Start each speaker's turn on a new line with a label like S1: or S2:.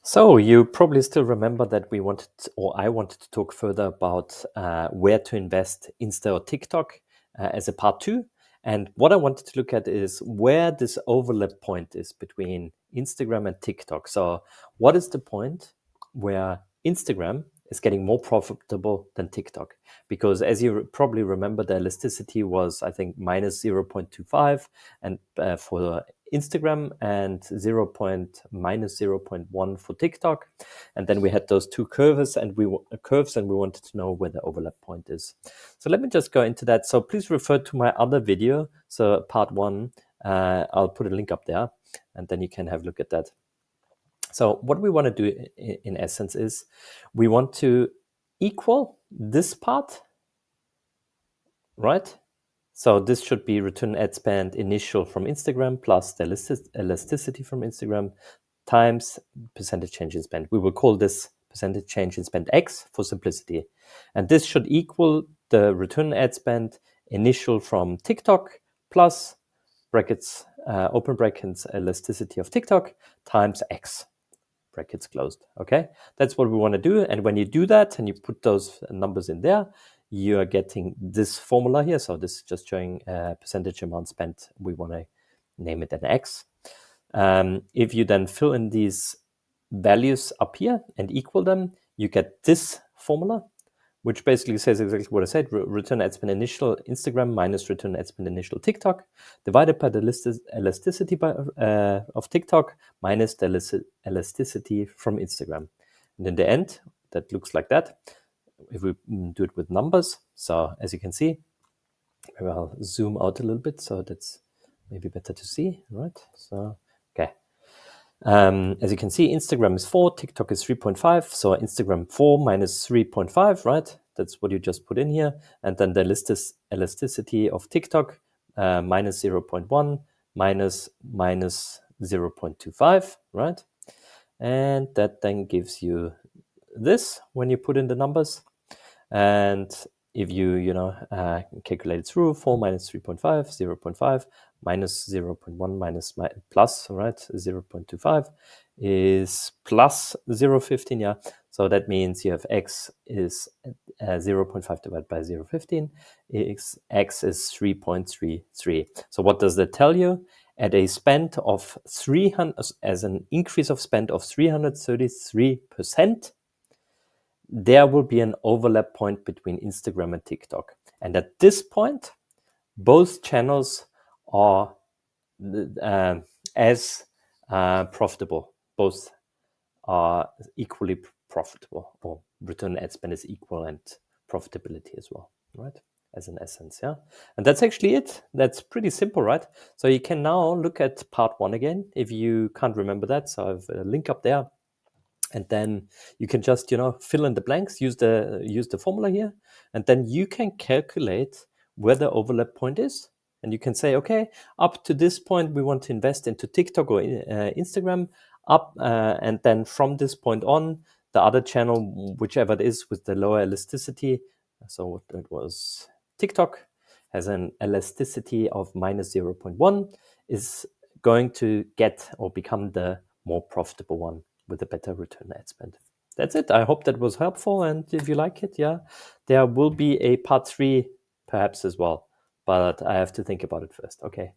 S1: So you probably still remember that I wanted to talk further about where to invest Insta or TikTok as a part two. And what I wanted to look at is where this overlap point is between Instagram and TikTok. So what is the point where Instagram is getting more profitable than TikTok? Because as you probably remember, the elasticity was, I think, minus 0.25, and for Instagram and minus 0.1 for TikTok. And then we had those two curves and we wanted to know where the overlap point is. So let me just go into that. So please refer to my other video. So part one, I'll put a link up there and then you can have a look at that. So what we want to do in essence is we want to equal this part, right? So this should be return ad spend initial from Instagram plus the elasticity from Instagram times percentage change in spend. We will call this percentage change in spend X for simplicity. And this should equal the return ad spend initial from TikTok plus brackets, open brackets, elasticity of TikTok times X, brackets closed. Okay, that's what we want to do. And when you do that and you put those numbers in there, you are getting this formula here. So this is just showing percentage amount spent. We want to name it an X. If you then fill in these values up here and equal them, you get this formula, which basically says exactly what I said. Return ad spend initial Instagram minus return ad spend initial TikTok divided by the elasticity of TikTok minus the elasticity from Instagram. And in the end, that looks like that. If we do it with numbers, so as you can see, maybe I'll zoom out a little bit so that's maybe better to see, right? So, okay. As you can see, Instagram is 4, TikTok is 3.5. So Instagram 4 minus 3.5, right? That's what you just put in here. And then the elasticity of TikTok, minus 0.1 minus 0.25, right? And that then gives you this when you put in the numbers. And if you calculate it through, 4 minus 3.5, 0.5, minus 0.1 minus plus, right, 0.25 is plus 0.15, yeah. So that means you have X is 0.5 divided by 0.15. X is 3.33. So what does that tell you? At a spend of 300, as an increase of spend of 333%, there will be an overlap point between Instagram and TikTok. And at this point, both channels are as profitable. Both are equally profitable, or return on ad spend is equal and profitability as well, right? As an essence, yeah. And that's actually it. That's pretty simple, right? So you can now look at part one again if you can't remember that. So I've a link up there. And then you can just fill in the blanks, use the formula here, and then you can calculate where the overlap point is. And you can say, okay, up to this point we want to invest into TikTok or Instagram, and then from this point on, the other channel, whichever it is with the lower elasticity, so it was TikTok, has an elasticity of minus 0.1, is going to get or become the more profitable one with a better return ad spend. That's it. I hope that was helpful. And if you like it, yeah, there will be a part 3 perhaps as well. But I have to think about it first. Okay.